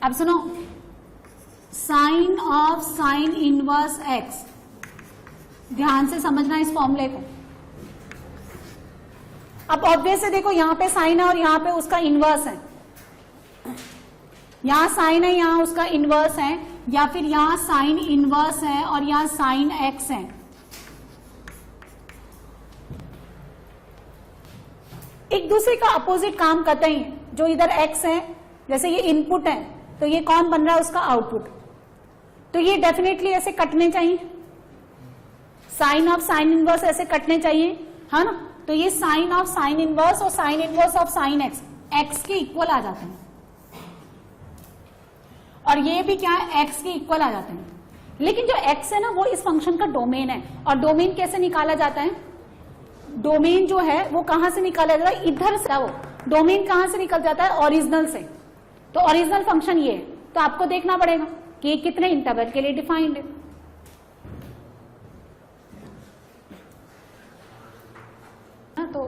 अब सुनो, sine of sine inverse x, ध्यान से समझना इस फॉर्मूले को। अब ऑब्वियस है, देखो यहां पे साइन है और यहां पे उसका इनवर्स है, यहां साइन है यहां उसका इनवर्स है, या फिर यहां साइन इनवर्स है और यहां साइन एक्स है। एक दूसरे का अपोजिट काम करते ही, जो इधर एक्स है, जैसे ये इनपुट है तो ये कौन बन रहा है, उसका आउटपुट। तो ये डेफिनेटली ऐसे कटने चाहिए, साइन ऑफ साइन इनवर्स ऐसे कटने चाहिए, है ना। तो ये साइन ऑफ साइन इनवर्स और sine inverse of sine x, x के इक्वल आ जाते हैं, और ये भी क्या है, एक्स के इक्वल आ जाते हैं। लेकिन जो एक्स है ना वो इस फंक्शन का डोमेन है, और डोमेन कैसे निकाला जाता है, डोमेन जो है वो कहां से निकाला जाता है, इधर से। वो डोमेन कहां से निकल जाता है, ओरिजिनल से। तो ओरिजिनल फंक्शन ये है, तो आपको देखना पड़ेगा कि ये कितने इंटरवल के लिए डिफाइंड है। तो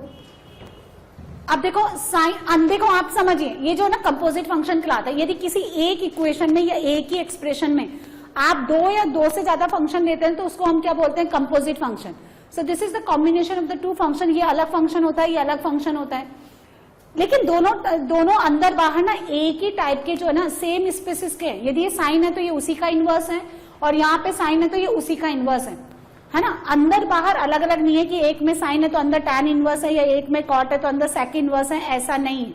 अब देखो साइन, देखो आप समझिए, ये जो ना कंपोजिट फंक्शन कहलाता है। यदि किसी एक इक्वेशन में या एक ही एक्सप्रेशन में आप दो या दो से ज्यादा फंक्शन लेते हैं तो उसको हम क्या बोलते हैं, composite function. So this is the combination of the two function. ये अलग फंक्शन होता है, ये अलग फंक्शन होता है, लेकिन दोनों अंदर बाहर ना एक ही टाइप के जो है ना, सेम स्पेसिस के। यदि ये साइन है तो ये उसी का इनवर्स है, और यहाँ पे साइन है तो ये उसी का इनवर्स है ना। अंदर बाहर अलग अलग नहीं है कि एक में साइन है तो अंदर टैन इनवर्स है, या एक में कॉट है तो अंदर सेक इनवर्स है, ऐसा नहीं है।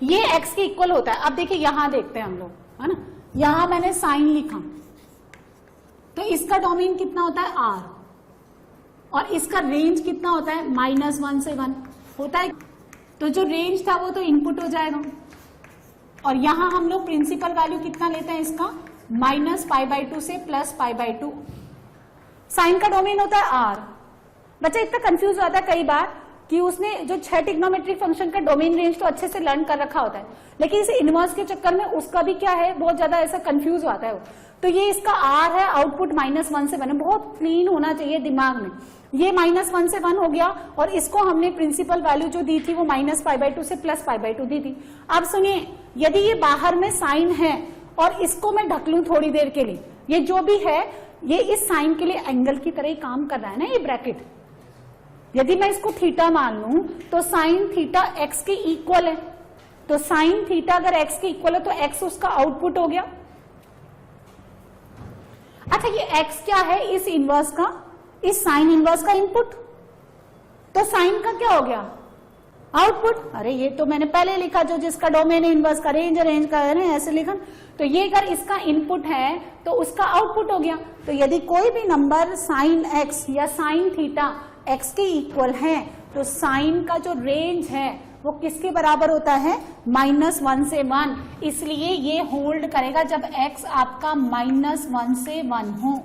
ये एक्स के इक्वल होता है। अब देखिए यहां देखते हैं हम लोग, है ना। यहां मैंने साइन लिखा, तो इसका डोमेन कितना होता है, आर, और इसका रेंज कितना होता है, -1 से 1 होता है। तो जो रेंज था वो तो इनपुट हो जाएगा, और यहां हम लोग प्रिंसिपल वैल्यू कितना लेते हैं इसका, -π/2 से +π/2। साइन का डोमेन होता है आर। बच्चा इतना कंफ्यूज होता है कई बार कि उसने जो 6 ट्रिग्नोमेट्रिक फंक्शन का डोमेन रेंज तो अच्छे से लर्न कर रखा होता है, लेकिन इसे इनवर्स के चक्कर में उसका भी क्या है, बहुत ज्यादा ऐसा कंफ्यूज होता है वो। तो ये इसका आर है, आउटपुट -1 से 1 है। बहुत क्लीन होना चाहिए दिमाग में। ये -1 से 1 हो गया, और इसको हमने प्रिंसिपल वैल्यू जो दी थी वो -π/2 से +π/2 दी थी। अब सुनिए, यदि ये बाहर में साइन है और इसको मैं ढक लूं थोड़ी देर के लिए, ये जो भी है ये इस साइन के लिए एंगल की तरह ही काम कर रहा है ना, ये ब्रैकेट। यदि मैं इसको थीटा मान लूं तो साइन थीटा एक्स के इक्वल है, तो साइन थीटा अगर एक्स के इक्वल है तो एक्स उसका आउटपुट हो गया। अच्छा, ये एक्स क्या है, इस इनवर्स का, इस साइन इनवर्स का इनपुट, तो साइन का क्या हो गया, आउटपुट। अरे ये तो मैंने पहले लिखा, जो जिसका डोमेन है इनवर्स का, रेंज का है ना, ऐसे लिखा। तो ये अगर इसका इनपुट है तो उसका आउटपुट हो गया। तो यदि कोई भी नंबर साइन एक्स या साइन थीटा एक्स के इक्वल है तो साइन का जो रेंज है वो किसके बराबर होता है, -1 से 1। इसलिए ये होल्ड करेगा जब एक्स आपका -1 से 1 हो।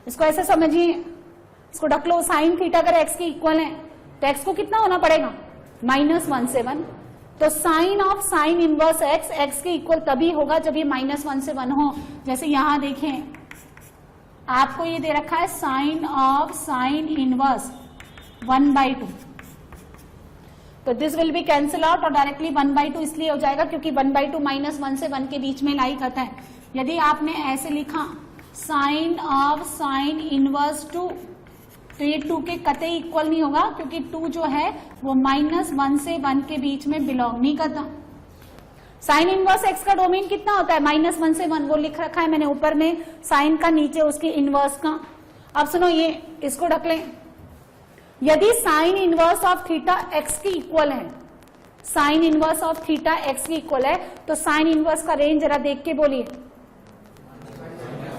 इसको ऐसे समझिए, इसको ढक लो। साइन थीटा अगर एक्स के इक्वल है तो एक्स को कितना होना पड़ेगा, -1 से 1। तो sine of sine inverse x, x के इक्वल तभी होगा जब ये -1 से 1 हो। जैसे यहां देखें, आपको ये दे रखा है साइन ऑफ साइन इनवर्स 1/2, तो this will B cancel out, और डायरेक्टली 1/2 इसलिए हो जाएगा क्योंकि 1/2 -1 से 1 के बीच में लाई करता है। यदि आपने ऐसे लिखा साइन ऑफ साइन इनवर्स 2, तो ये 2 के कतई इक्वल नहीं होगा, क्योंकि 2 जो है वो -1 से 1 के बीच में बिलोंग नहीं करता। साइन इनवर्स एक्स का डोमेन कितना होता है, -1 से 1, वो लिख रखा है मैंने ऊपर में, साइन का नीचे उसके इनवर्स का। अब सुनो, ये इसको ढक लें। यदि sine inverse of theta x की इक्वल है, sine inverse of theta x की इक्वल है, तो साइन इनवर्स का रेंज जरा देख के बोलिए।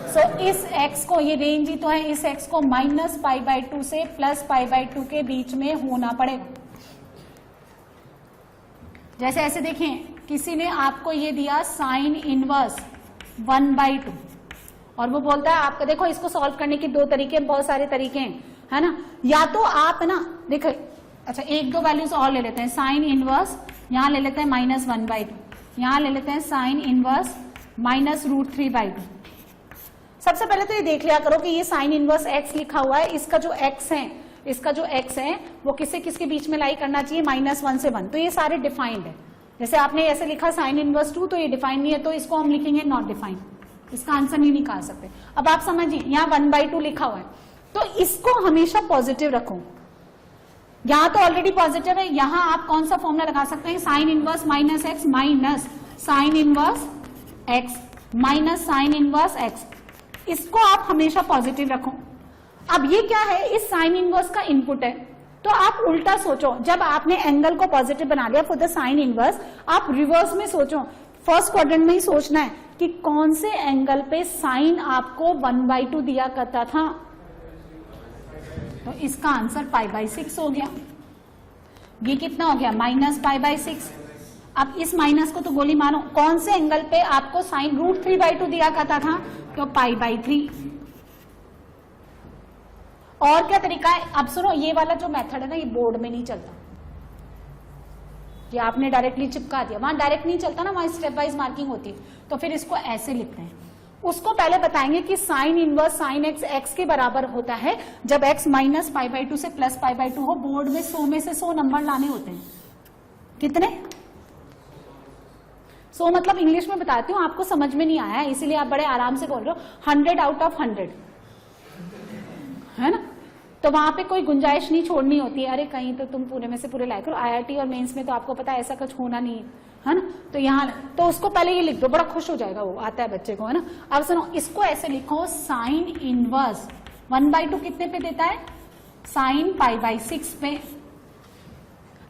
सो इस x को, ये रेंज ही तो है, इस x को -π/2 से +π/2 के बीच में होना पड़ेगा। जैसे ऐसे देखें, किसी ने आपको ये दिया साइन इनवर्स 1/2, और वो बोलता है आपका, देखो इसको सॉल्व करने के 2 तरीके, बहुत सारे तरीके हैं, है ना। या तो आप ना देखो, अच्छा 1-2 वैल्यूज और ले लेते हैं। साइन इनवर्स यहां ले लेते हैं -1/2, यहां ले लेते हैं साइन इनवर्स -√3/2। सबसे पहले तो ये देख लिया करो कि ये साइन इनवर्स x लिखा हुआ है, इसका जो x है वो किससे किसके बीच में लाई करना चाहिए, -1 से 1। तो ये सारे डिफाइंड है, जैसे आपने ऐसे लिखा साइन इनवर्स 2, तो ये डिफाइन नहीं है, तो इसको हम लिखेंगे नॉट डिफाइन, इसका आंसर नहीं निकाल सकते। अब आप समझिए यहाँ 1/2 लिखा हुआ है, तो इसको हमेशा पॉजिटिव रखो। यहाँ तो ऑलरेडी पॉजिटिव है, यहाँ आप कौन सा फॉर्मूला लगा सकते हैं, sine inverse minus x minus sign inverse x minus sign inverse x, इसको आप हमेशा पॉजिटिव रखो। अब ये क्या है, इस साइन इनवर्स का इनपुट है, तो आप उल्टा सोचो, जब आपने एंगल को पॉजिटिव बना लिया फॉर द साइन इनवर्स, आप रिवर्स में सोचो, फर्स्ट क्वाड्रेंट में ही सोचना है कि कौन से एंगल पे साइन आपको 1/2 दिया करता था, तो इसका आंसर π/6 हो गया। ये कितना हो गया, -π/6। अब इस माइनस को तो गोली मारो, कौन से एंगल पे आपको साइन √3/2 दिया करता था, तो π/3। और क्या तरीका है, अब सुनो, ये वाला जो मेथड है ना, ये बोर्ड में नहीं चलता, ये आपने डायरेक्टली चिपका दिया, वहां डायरेक्ट नहीं चलता ना, वहां स्टेप वाइज मार्किंग होती है, तो फिर इसको ऐसे लिखते हैं। उसको पहले बताएंगे कि sign inverse sine x x के बराबर होता है जब एक्स -π/2 से +π/2 हो। बोर्ड में 100 में से 100 नंबर लाने होते हैं। कितने? 100 मतलब इंग्लिश में बताती हूँ, आपको समझ में नहीं आया इसीलिए आप बड़े आराम से बोल रहे हो। 100 आउट ऑफ 100 है ना, तो वहां पे कोई गुंजाइश नहीं छोड़नी होती है, अरे कहीं तो तुम पूरे में से पूरे लायक हो। IIT और मेंस में तो आपको पता है ऐसा कुछ होना नहीं है ना, तो यहाँ तो उसको पहले ये लिख दो, बड़ा खुश हो जाएगा, वो आता है बच्चे को, है ना। अब सुनो, इसको ऐसे लिखो, साइन इनवर्स 1/2 कितने पे देता है, साइन π/6 पे।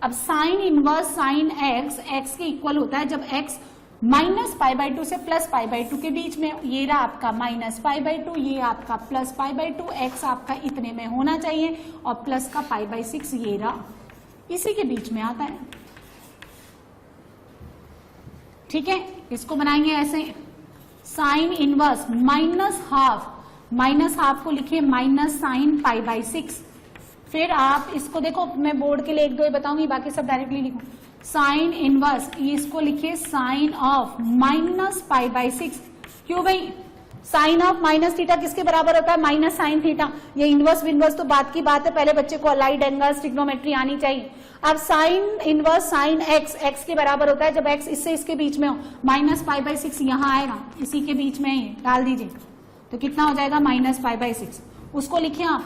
अब sign inverse sine x x के इक्वल होता है जब एक्स -π/2 से +π/2 के बीच में, ये रहा आपका -π/2, ये आपका +π/2, एक्स आपका इतने में होना चाहिए और प्लस का π/6 ये रहा, इसी के बीच में आता है। ठीक है, इसको बनाएंगे ऐसे, साइन इनवर्स -½ को लिखिए माइनस साइन π/6। फिर आप इसको देखो, मैं बोर्ड के लिए 1-2 बताऊंगी, बाकी सब डायरेक्टली लिखो। साइन इनवर्स, इसको लिखिए साइन ऑफ -π/6। क्यों भाई, साइन ऑफ -θ किसके बराबर होता है, माइनस साइन थीटा। ये इनवर्स विनवर्स तो बात की बात है, पहले बच्चे को अलाइड एंगल्स ट्रिग्नोमेट्री आनी चाहिए। अब sign inverse sine x x के बराबर होता है जब एक्स इससे इसके बीच में हो, -π/6 यहाँ आएगा, इसी के बीच में ही डाल दीजिए, तो कितना हो जाएगा, -π/6। उसको लिखिए आप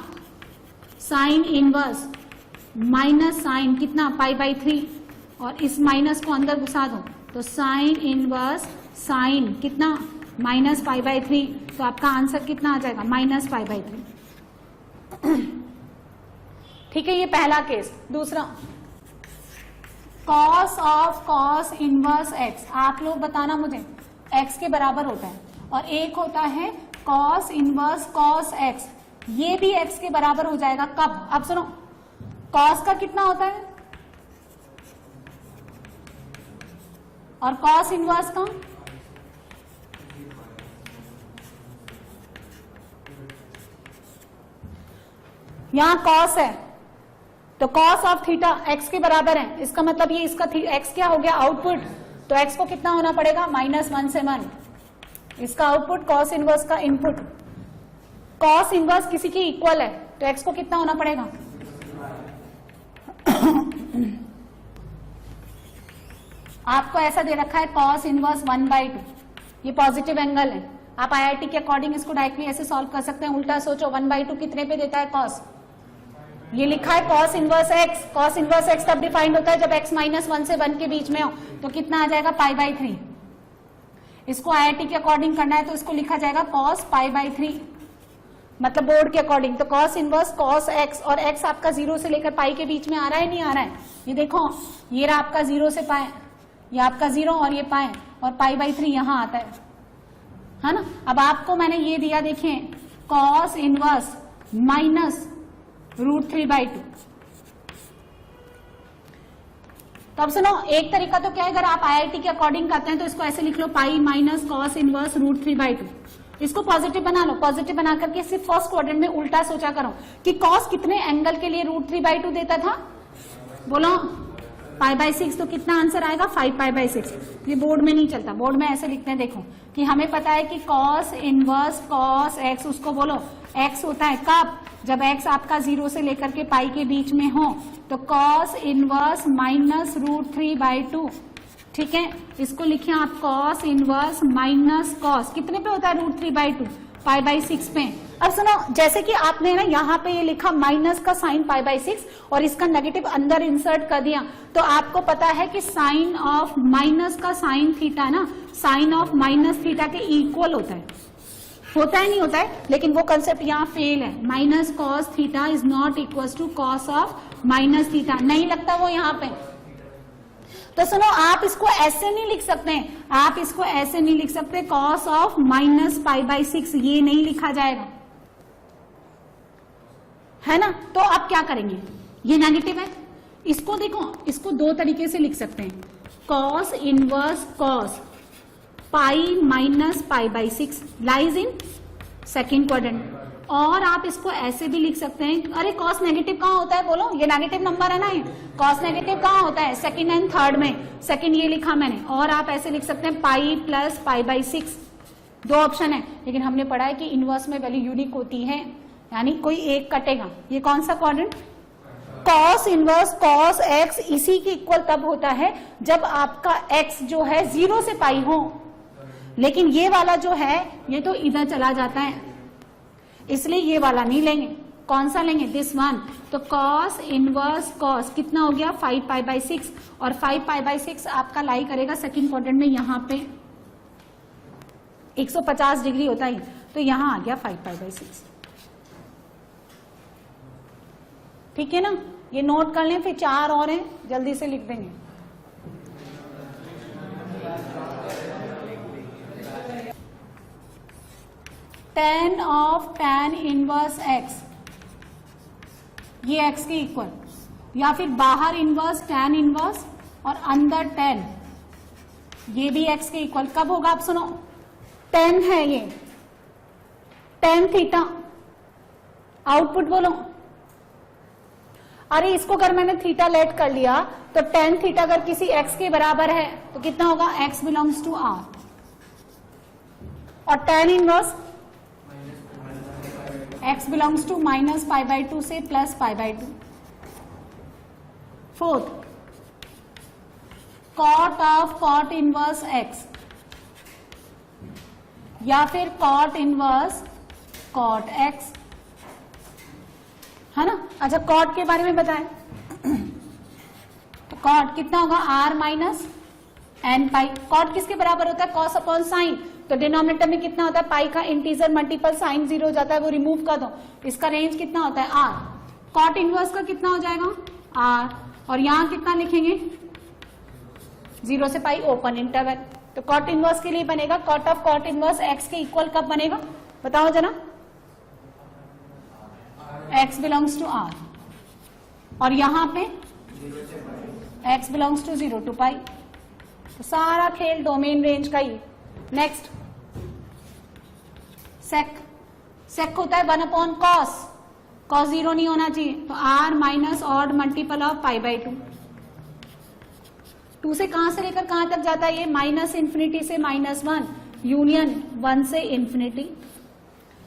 साइन इनवर्स माइनस साइन कितना, π/3, और इस माइनस को अंदर घुसा दो, तो साइन इनवर्स साइन कितना, -π/3, तो आपका आंसर कितना आ जाएगा, -π/3। ठीक है, ये पहला केस। दूसरा, cos of cos inverse x, आप लोग बताना मुझे, एक्स के बराबर होता है, और एक होता है कॉस इनवर्स कॉस एक्स, ये भी एक्स के बराबर हो जाएगा। कब? अब सुनो, कॉस का कितना होता है और कॉस इनवर्स का, यहां कॉस है तो कॉस ऑफ थीटा एक्स के बराबर है, इसका मतलब ये इसका एक्स क्या हो गया, आउटपुट, तो एक्स को कितना होना पड़ेगा, -1 से 1, इसका आउटपुट कॉस इनवर्स का इनपुट। कॉस इनवर्स किसी के इक्वल है तो एक्स को कितना होना पड़ेगा, आपको ऐसा दे रखा है कॉस इनवर्स 1/2, ये पॉजिटिव एंगल है। आप IIT के अकॉर्डिंग इसको डायरेक्टली ऐसे सॉल्व कर सकते हैं। उल्टा सोचो, 1/2 कितने पे देता है कॉस, ये लिखा है cos inverse x. Cos inverse x तब डिफाइंड होता है जब एक्स -1 से 1 के बीच में हो, तो कितना आ जाएगा, π/3। इसको IIT के अकॉर्डिंग करना है तो इसको लिखा जाएगा कॉस π/3, मतलब बोर्ड के अकॉर्डिंग। तो कॉस इनवर्स कॉस एक्स, और एक्स आपका 0 से लेकर पाई के बीच में आ रहा है, नहीं आ रहा है, ये देखो, ये रहा आपका 0 से पाए, ये आपका 0 और ये पाए, और π/3 यहां आता है ना। अब आपको मैंने ये दिया, देखिए, कॉस इनवर्स -√3/2। तब सुनो, एक तरीका तो क्या है, अगर आप IIT के अकॉर्डिंग करते हैं तो इसको ऐसे लिख लो, पाई माइनस कॉस इनवर्स √3/2। इसको पॉजिटिव बना लो, पॉजिटिव बना करके सिर्फ फर्स्ट क्वाड्रेंट में उल्टा सोचा करो कि कॉस कितने एंगल के लिए √3/2 देता था, बोलो π/6, तो कितना आंसर आएगा, 5π/6। ये बोर्ड में नहीं चलता, बोर्ड में ऐसे लिखते हैं, देखो कि हमें पता है कि कॉस इनवर्स कॉस एक्स, उसको बोलो एक्स होता है कब, जब एक्स आपका 0 से लेकर के पाई के बीच में हो, तो कॉस इनवर्स -√3/2 ठीक है, इसको लिखिए आप कॉस इनवर्स माइनस कॉस, कितने पे होता है √3/2, π/6 पे। अब सुनो, जैसे कि आपने ना यहाँ पे ये लिखा माइनस का साइन π/6 और इसका नेगेटिव अंदर इंसर्ट कर दिया, तो आपको पता है कि साइन ऑफ माइनस का साइन थीटा ना साइन ऑफ माइनस थीटा के इक्वल होता है नहीं होता है, लेकिन वो कंसेप्ट यहाँ फेल है। Minus cos theta is not equal to cos of minus theta, नहीं लगता वो यहाँ पे। तो सुनो, आप इसको ऐसे नहीं लिख सकते, आप इसको ऐसे नहीं लिख सकते कॉस ऑफ माइनस π/6, ये नहीं लिखा जाएगा, है ना। तो आप क्या करेंगे, ये नेगेटिव है, इसको देखो, इसको दो तरीके से लिख सकते हैं, cos inverse cos pi minus π/6 lies in second quadrant. और आप इसको ऐसे भी लिख सकते हैं, अरे कॉस नेगेटिव कहाँ होता है बोलो, ये नेगेटिव नंबर है ना, ये कॉस नेगेटिव कहाँ होता है, सेकंड एंड थर्ड में, सेकंड ये लिखा मैंने। और आप ऐसे लिख सकते हैं पाई प्लस π/6, दो ऑप्शन है, लेकिन हमने पढ़ा है कि इनवर्स में वैल्यू यूनिक होती है, यानी कोई एक कटेगा। ये कौन सा quadrant, cos inverse cos x इसी के इक्वल तब होता है जब आपका x जो है 0 से पाई हो, लेकिन ये वाला जो है ये तो इधर चला जाता है, इसलिए ये वाला नहीं लेंगे। कौन सा लेंगे, दिस वन। तो कॉस इनवर्स कॉस कितना हो गया 5π/6, और 5π/6 आपका लाई करेगा सेकंड क्वाड्रेंट में, यहाँ पे 150 डिग्री होता है, तो यहाँ आ गया 5π/6। ठीक है ना, ये नोट कर लें, फिर 4 और हैं, जल्दी से लिख देंगे। tan of tan inverse x, ये x के इक्वल, या फिर बाहर इनवर्स tan इनवर्स और अंदर tan, ये भी x के इक्वल। कब होगा आप सुनो, tan है ये, tan थीटा, आउटपुट बोलो। अरे इसको अगर मैंने थीटा लेट कर लिया तो tan थीटा अगर किसी x के बराबर है तो कितना होगा, x बिलोंग्स टू r, और tan inverse x belongs to minus π/2 से plus π/2। Fourth, cot of cot inverse x, या फिर कॉट इनवर्स कॉट x, है ना। अच्छा, कॉट के बारे में बताएं, तो कॉट कितना होगा, r माइनस n पाई। कॉट किसके बराबर होता है, कॉस अपॉन साइन, तो डिनोमिनेटर में कितना होता है, पाई का इंटीजर मल्टीपल साइन 0 हो जाता है, वो रिमूव कर दो, इसका रेंज कितना होता है r। कॉट इनवर्स का कितना हो जाएगा r, और यहां कितना लिखेंगे 0 से पाई ओपन इंटरवल। तो कॉट इनवर्स के लिए बनेगा cot of cot inverse x के इक्वल कब बनेगा, बताओ जरा, x बिलोंग्स टू r, और यहां पे x बिलोंग्स टू 0 to पाई। तो सारा खेल डोमेन रेंज का ही। नेक्स्ट, सेक होता है 1/cos, cos 0 नहीं होना चाहिए, तो r minus odd multiple of π/2। 2 से कहां से लेकर कहां तक जाता है ये, माइनस इंफिनिटी से -1, यूनियन 1 से इंफिनिटी।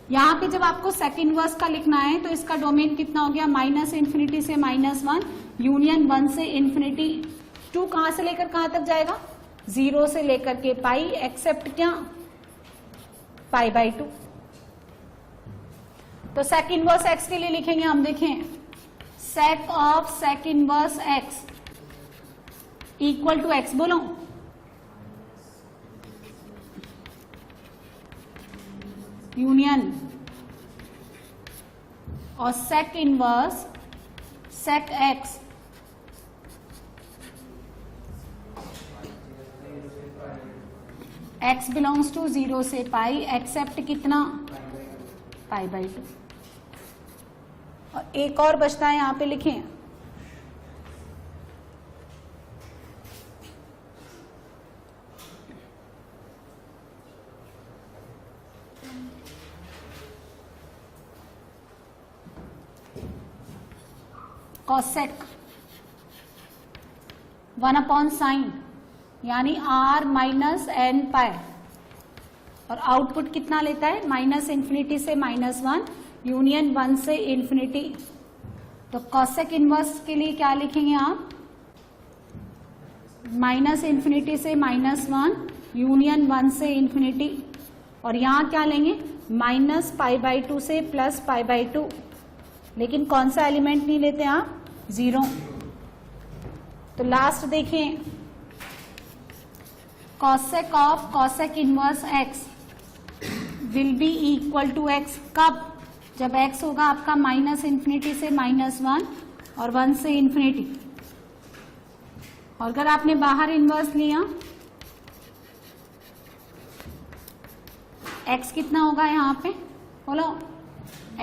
यहाँ पे जब आपको सेक इनवर्स का लिखना है तो इसका डोमेन कितना हो गया, माइनस इंफिनिटी से -1, यूनियन 1 से इंफिनिटी। 2 कहां से लेकर कहां तक जाएगा, 0 से लेकर के पाई, एक्सेप्ट क्या, π/2। तो सेक इनवर्स x के लिए लिखेंगे हम, देखें, sec of sec inverse x equal to x, बोलो, यूनियन, और sec inverse sec x x belongs to 0 से पाई, एक्सेप्ट कितना, π/2। और एक और बचता है, यहां पे लिखें, कॉसेक 1/sin, यानी r माइनस n पाई, और आउटपुट कितना लेता है, माइनस इंफिनिटी से -1, यूनियन 1 से इंफिनिटी। तो कॉसेक इनवर्स के लिए क्या लिखेंगे आप, माइनस इन्फिनिटी से -1 यूनियन 1 से इन्फिनिटी, और यहां क्या लेंगे -π/2 से +π/2, लेकिन कौन सा एलिमेंट नहीं लेते आप, 0। तो लास्ट देखिए cosec of cosec inverse x will be equal to x, कब, जब x होगा आपका -इन्फिनिटी से -1 और 1 से इन्फिनिटी। और अगर आपने बाहर इनवर्स लिया, x कितना होगा यहाँ पे, बोलो,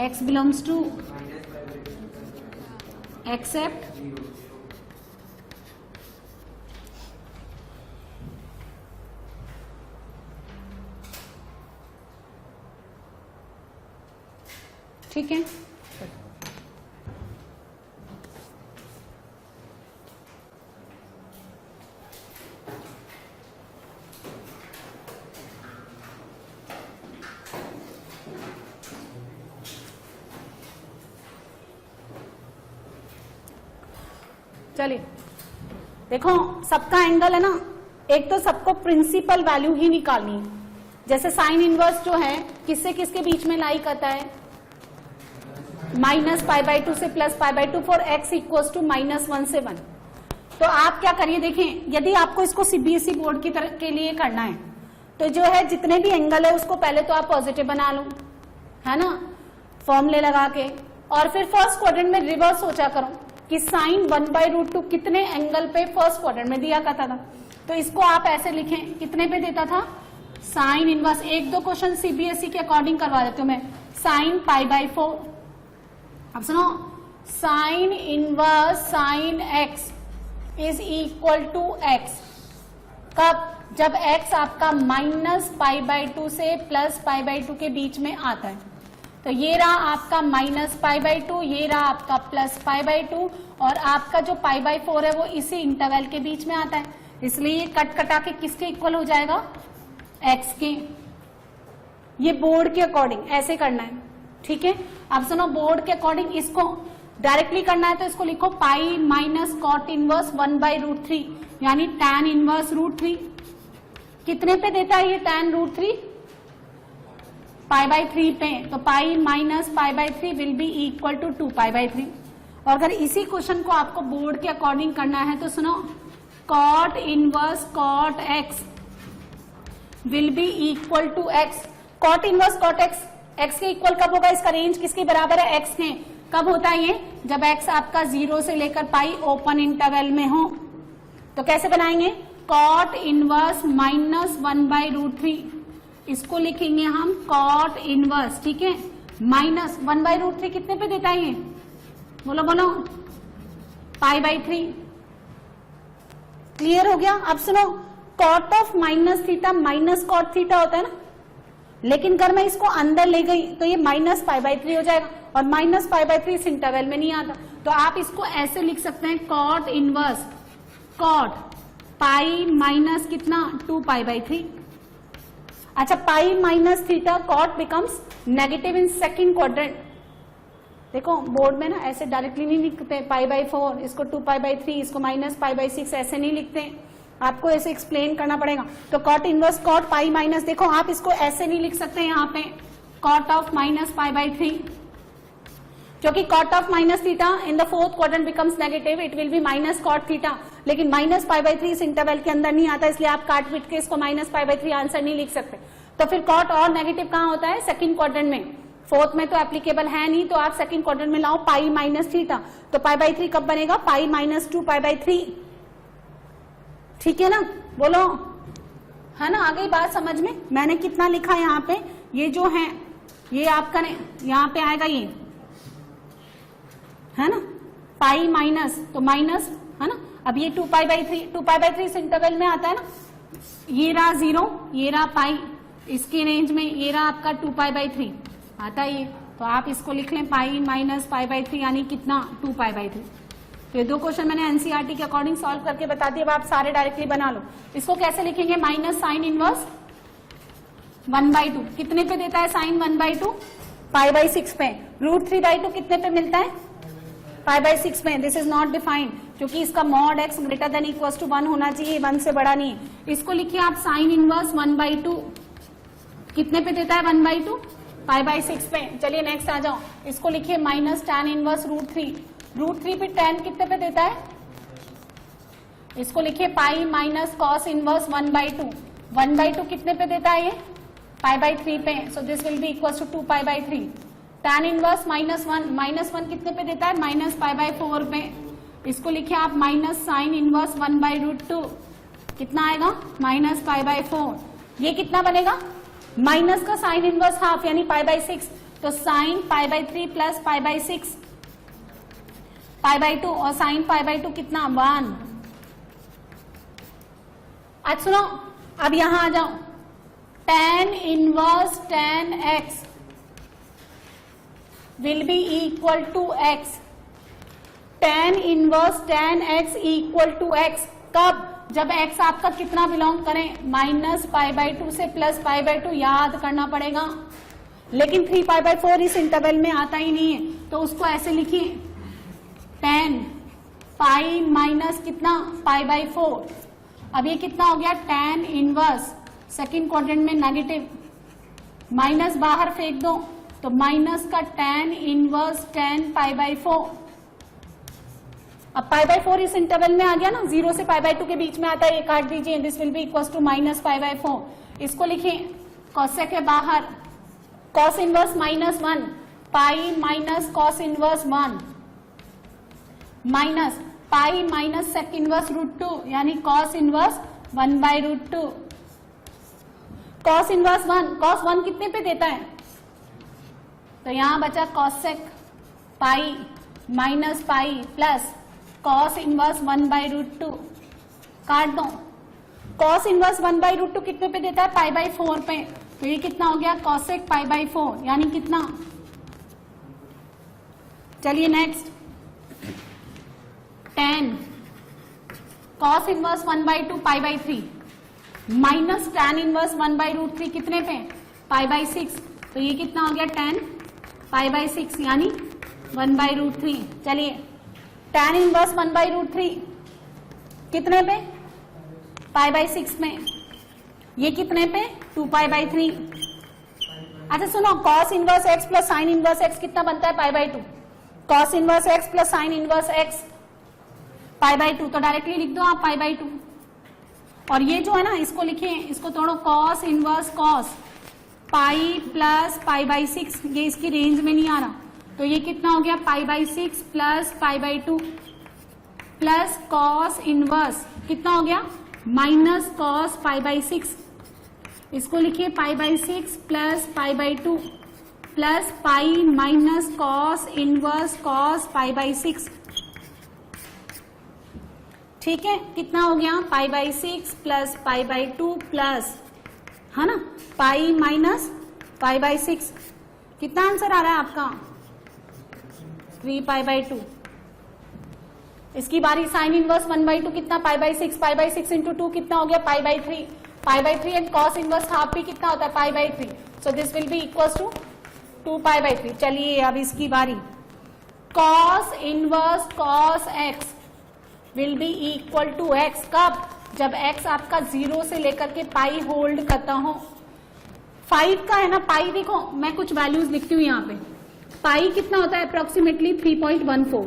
x बिलोंग्स टू एक्सेप्ट ठीक है। चलिए देखो, सबका एंगल है ना, एक तो सबको प्रिंसिपल वैल्यू ही निकालनी है। जैसे साइन इनवर्स जो है किससे किसके बीच में लाई करता है, -π/2 से +π/2 फॉर x इक्वल्स टू -1 से 1। तो आप क्या करिए, देखें, यदि आपको इसको सीबीएसई बोर्ड की तरह के लिए करना है तो जो है जितने भी एंगल है उसको पहले तो आप पॉजिटिव बना लो, है ना, फॉर्मूले लगा के, और फिर फर्स्ट क्वाड्रेंट में रिवर्स सोचा करो कि साइन 1/√2 कितने एंगल पे फर्स्ट क्वाड्रेंट में दिया करता था। तो इसको आप ऐसे लिखें, कितने पे देता था, साइन इनवर्स, 1-2 क्वेश्चन सीबीएसई के अकॉर्डिंग करवा देती हूं मैं, साइन π/4। अब सुनो, sine inverse sine x is equal to x, कब, जब x आपका -π/2 से +π/2 के बीच में आता है। तो ये रहा आपका -π/2, ये रहा आपका +π/2, और आपका जो π/4 है वो इसी इंटरवल के बीच में आता है, इसलिए कट कटा के किसके इक्वल हो जाएगा, x के। ये बोर्ड के अकॉर्डिंग ऐसे करना है, ठीक है। अब सुनो, बोर्ड के अकॉर्डिंग इसको डायरेक्टली करना है तो इसको लिखो पाई माइनस कॉट इनवर्स 1/√3, यानी tan इनवर्स √3। कितने पे देता है ये tan √3, π/3 पे, तो pi minus π/3 will be equal to 2π/3। और अगर इसी क्वेश्चन को आपको बोर्ड के अकॉर्डिंग करना है तो सुनो, cot inverse cot x will be equal to x। Cot inverse cot x के इक्वल कब होगा, इसका रेंज किसके बराबर है, x के। कब होता है ये, जब x आपका 0 से लेकर पाई ओपन इंटरवल में हो। तो कैसे बनाएंगे, कॉट इनवर्स -1/√3, इसको लिखेंगे हम कॉट इनवर्स, ठीक है, -1/√3 कितने पे देता है ये, बोलो बोलो, π/3। क्लियर हो गया। अब सुनो, cot of -θ minus cot theta होता है ना, लेकिन अगर मैं इसको अंदर ले गई तो ये -π/3 हो जाएगा, और -π/3 इस इंटरवल में नहीं आता। तो आप इसको ऐसे लिख सकते हैं, cot inverse cot pi minus कितना 2π/3। अच्छा, pi minus theta cot becomes negative in second quadrant. देखो बोर्ड में ना ऐसे डायरेक्टली नहीं लिखते, π/4, इसको 2π/3, इसको -π/6 ऐसे नहीं लिखते, आपको ऐसे एक्सप्लेन करना पड़ेगा। तो cot inverse cot pi minus, देखो आप इसको ऐसे नहीं लिख सकते यहाँ पे, कॉट ऑफ -π/3, क्योंकि cot of minus theta in the fourth quadrant becomes negative, it will be minus cot theta, लेकिन -π/3 इस इंटरवल के अंदर नहीं आता, इसलिए आप काट पीट के इसको -π/3 आंसर नहीं लिख सकते। तो फिर कॉट और नेगेटिव कहाँ होता है, सेकंड क्वाड्रेंट में, फोर्थ में तो एप्लीकेबल है नहीं, तो आप सेकंड क्वाड्रेंट में लाओ पाई माइनस थीटा, तो π/3 कब बनेगा, पाई माइनस 2π/3, ठीक है ना, बोलो, है ना, आ गई बात समझ में। मैंने कितना लिखा यहाँ पे, ये जो है ये आपका यहाँ पे आएगा, ये है ना, पाई माइनस, तो माइनस, है ना। अब ये 2π/3 इस इंटरवल में आता है ना, ये रहा 0, ये रहा पाई, इसके रेंज में ये रहा आपका 2π/3 आता है ये, तो आप इसको लिख लें पाई माइनस π/3, यानी कितना 2π/3। तो ये 2 क्वेश्चन मैंने एनसीईआरटी के अकॉर्डिंग सॉल्व करके बता दिया, अब आप सारे डायरेक्टली बना लो। इसको कैसे लिखेंगे, माइनस साइन इनवर्स 1/2, कितने पे देता है साइन 1/2, π/6 पे, √3/2 कितने पे मिलता है, π/6 में दिस इज नॉट डिफाइंड, क्योंकि इसका mod x greater than equal to 1 होना चाहिए, 1 से बड़ा नहीं है। इसको लिखिए आप साइन इनवर्स 1/2, कितने पे देता है 1/2? π/6 पे। चलिए नेक्स्ट आ जाओ, इसको लिखिए माइनस tan इनवर्स √3, √3 पे tan कितने पे देता है? इसको लिखिए पाई माइनस कॉस इनवर्स 1/2, 1/2 कितने पे देता है ये? π/3 पे, so this will be equal to 2π/3। tan inverse -1 कितने पे देता है? -π/4 पे। इसको लिखिए आप माइनस साइन इनवर्स 1/√2, कितना आएगा? -π/4। ये कितना बनेगा? माइनस का साइन इनवर्स हाफ यानी π/6, तो साइन π/3 प्लस π/6 π/2, और साइन π/2 कितना? 1। आज सुनो, अब यहां आ जाओ, tan inverse tan x will be equal to x, tan inverse tan x equal to x कब? जब x आपका कितना बिलोंग करें? -π/2 से +π/2, याद करना पड़ेगा। लेकिन 3π/4 इस इंटरवल में आता ही नहीं है, तो उसको ऐसे लिखिए tan पाई माइनस कितना? π/4। अब ये कितना हो गया? tan इनवर्स, सेकेंड क्वाड्रेंट में नेगेटिव, माइनस बाहर फेंक दो, तो माइनस का tan इनवर्स tan π/4। अब π/4 इस इंटरवल में आ गया ना, 0 से π/2 के बीच में आता है, ये काट दीजिए, this will be equal to -π/4। इसको लिखिए कॉसेक के बाहर, cos inverse -1, pi minus cos inverse 1 minus pi minus sec inverse √2 यानी cos inverse 1/√2। Cos inverse 1, cos 1 कितने पे देता है? तो यहां बचा cosec pi minus pi plus cos inverse 1/√2, काट दो। कॉस इनवर्स 1/√2 कितने पे देता है? π/4 पे, तो ये कितना हो गया? कॉसेक π/4 यानी कितना? चलिए next, tan cos inverse 1/2 π/3 minus tan inverse 1/√3 कितने पे? π/6, तो ये कितना हो गया? tan π/6 यानी 1/√3। चलिए tan इनवर्स 1/√3 कितने पे? π/6 में, ये कितने पे? 2π/3। अच्छा सुनो, cos inverse x plus sine inverse x कितना बनता है? π/2। cos inverse x plus sine inverse x π/2, तो डायरेक्टली लिख दो आप π/2। और ये जो है ना, इसको लिखिए, इसको तोड़ो, cos inverse cos pi plus π/6, ये इसकी रेंज में नहीं आ रहा, तो ये कितना हो गया? π/6 प्लस π/2 प्लस cos इनवर्स कितना हो गया? Minus cos π/6। इसको लिखिए π/6 plus π/2 plus pi minus cos inverse cos π/6। ठीक है, कितना हो गया? π/6 प्लस π/2 प्लस, है ना, पाई माइनस π/6। कितना आंसर आ रहा है आपका? 3π/2। इसकी बारी साइन इनवर्स 1/2 कितना? π/6, π/6 इंटू 2 कितना हो गया? π/3, π/3 एंड कॉस इनवर्स हाफ भी कितना होता है? π/3, so this will be equal to 2π/3। चलिए अब इसकी बारी, cos inverse cos x will be equal to x कब? जब x आपका 0 से लेकर के पाई होल्ड करता हो। 5 का है ना पाई, देखो मैं कुछ वैल्यूज लिखती हूँ यहाँ पे। पाई कितना होता है? अप्रोक्सीमेटली 3.14,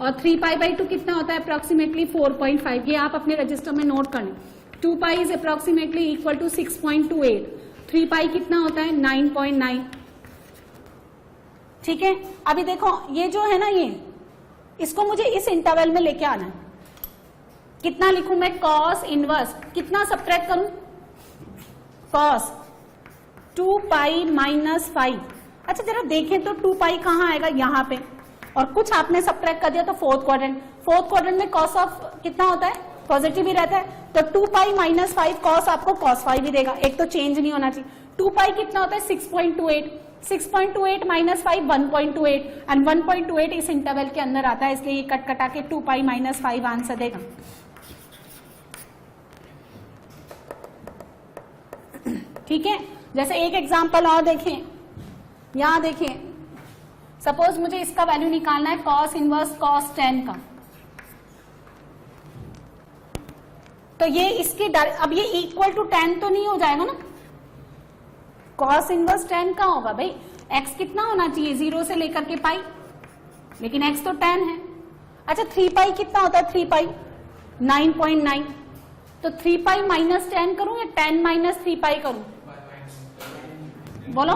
और 3π/2 कितना होता है? अप्रोक्सीमेटली 4.5। ये आप अपने रजिस्टर में नोट कर लें। 2π इज अप्रोक्सीमेटली इक्वल टू 6.28, 3π कितना होता है? 9.9। ठीक है, अभी देखो ये जो है ना, ये इसको मुझे इस इंटरवल में लेके आना है। कितना लिखूं मैं? कॉस इनवर्स कितना सब्ट्रैक्ट करूं? Cos 2π minus 5। अच्छा जरा देखें तो 2π कहाँ आएगा? यहाँ पे, और कुछ आपने सब्ट्रैक्ट कर दिया तो फोर्थ क्वाड्रेंट में कॉस ऑफ कितना होता है? पॉजिटिव ही रहता है, तो 2π माइनस 5 कॉस आपको cos 5 ही देगा, एक तो चेंज नहीं होना चाहिए। 2π कितना होता है? 6.28, 6.28 माइनस 5 1.28, एंड 1.28 इस इंटरवल के अंदर आता है, इसलिए ये कट कटा के 2π माइनस 5 आंसर देगा। ठीक है, जैसे एक एग्जांपल और देखें, यहां देखें, सपोज मुझे इसका वैल्यू निकालना है कॉस इनवर्स कॉस 10 का, तो ये इसकी अब ये इक्वल टू 10 तो नहीं हो जाएगा ना, कॉस इनवर्स 10 का होगा भाई, x कितना होना चाहिए 0 से लेकर के पाई, लेकिन x तो 10 है। अच्छा 3 पाई कितना होता है, 3 पाई 9.9, तो 3 पाई माइनस 10 करूं या 10 माइनस 3 पाई करूं, बोलो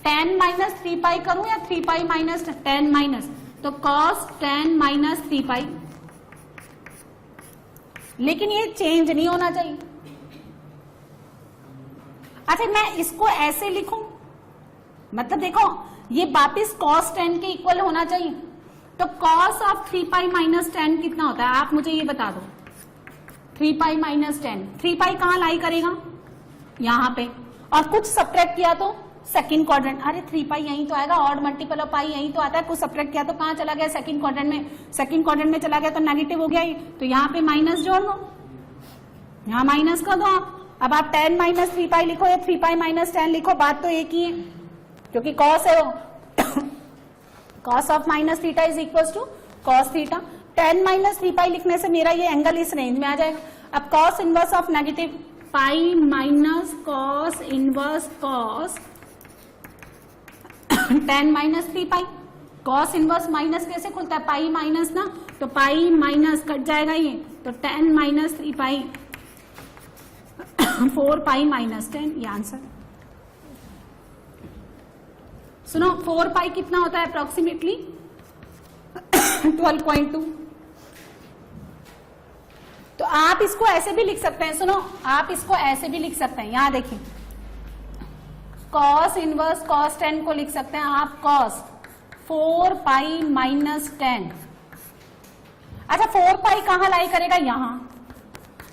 10 माइनस 3 पाई करूं या 3 पाई माइनस 10 माइनस, तो cos 10 माइनस 3 पाई, लेकिन ये चेंज नहीं होना चाहिए। अच्छा मैं इसको ऐसे लिखूं, मतलब देखो ये वापिस cos 10 के इक्वल होना चाहिए, तो cos ऑफ 3 पाई माइनस 10 कितना होता है, आप मुझे ये बता दो। 3 पाई माइनस 10, 3 पाई कहां लाई करेगा, यहां पे, और कुछ सब्ट्रैक्ट किया तो सेकंड क्वाड्रेंट, अरे 3 पाई यहीं तो आएगा, ऑड मल्टीपल ऑफ पाई यहीं तो आता है, कुछ सब्ट्रैक्ट किया तो कहां चला गया, सेकंड क्वाड्रेंट में, सेकंड क्वाड्रेंट में चला गया तो नेगेटिव हो गया ये, तो यहाँ पे माइनस जोड़ दो, यहाँ माइनस कर दो आप। अब आप 10 माइनस 3 पाई लिखो या 3 पाई माइनस 10 लिखो, बात तो एक ही है, क्योंकि कॉस है वो, cos of minus theta is equal to cos theta. 10 minus 3 pi लिखने से मेरा ये एंगल इस रेंज में आ जाएगा। अब cos inverse of negative pi minus cos inverse cos 10 minus 3 pi, cos inverse minus कैसे खुलता है, पाई माइनस ना, तो पाई माइनस कट जाएगा ये, तो 10 माइनस 3 पाई 4 पाई माइनस 10, ये आंसर। सुनो 4 पाई कितना होता है अप्रोक्सीमेटली 12.2, तो आप इसको ऐसे भी लिख सकते हैं, सुनो आप इसको ऐसे भी लिख सकते हैं, यहां देखिए cos इनवर्स cos 10 को लिख सकते हैं आप cos 4 पाई माइनस 10। अच्छा 4 पाई कहां लाई करेगा, यहां,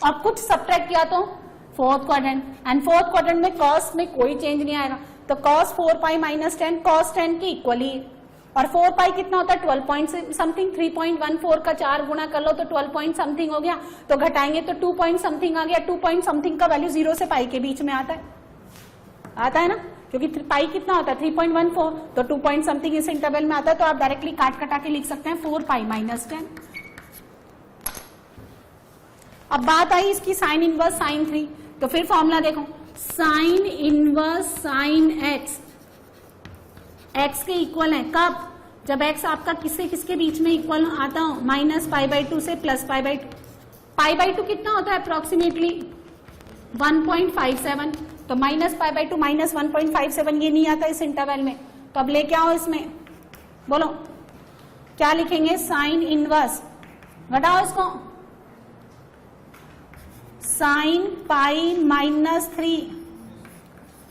और कुछ सब्ट्रैक्ट किया तो fourth quadrant, and fourth quadrant में cos में कोई चेंज नहीं आएगा, तो cos 4 पाई माइनस 10 cos 10 की इक्वली, और 4 पाई कितना होता है 12 पॉइंट समथिंग, 3.14 का 4 गुना कर लो तो 12 पॉइंट समथिंग हो गया, तो घटाएंगे तो 2 पॉइंट समथिंग आ गया, 2 पॉइंट समथिंग का वैल्यू 0 से पाई के बीच में आता है ना, क्योंकि पाई कितना होता है 3.14, तो 2 पॉइंट समथिंग इस इंटरवल में आता है, तो आप डायरेक्टली काट कटा के लिख सकते हैं 4 पाई माइनस 10। अब बात आई इसकी साइन इनवर्स साइन 3, तो फिर फॉर्मूला देखो, sign inverse sine x, x के इक्वल है कब, जब एक्स आपका किसके बीच में इक्वल आता हो, माइनस π/2 से प्लस π/2, π/2 कितना होता है अप्रोक्सीमेटली 1.57, तो माइनस π/2 माइनस 1.57 ये नहीं आता इस इंटरवल में, तो अब लेके आओ इसमें, बोलो क्या लिखेंगे, साइन इनवर्स, घटाओ इसको, साइन पाई माइनस 3,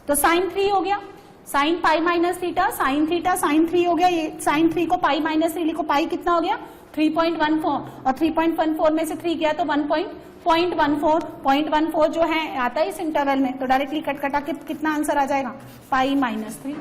तो साइन 3 हो गया, sine pi minus theta sine 3 हो गया, ये साइन 3 को पाई माइनस 3 लिखो, पाई कितना हो गया 3.14, और 3.14 में से 3 गया तो 1.14 जो है आता है इस इंटरवल में, तो डायरेक्टली कट कटा के कितना आंसर आ जाएगा, पाई माइनस 3।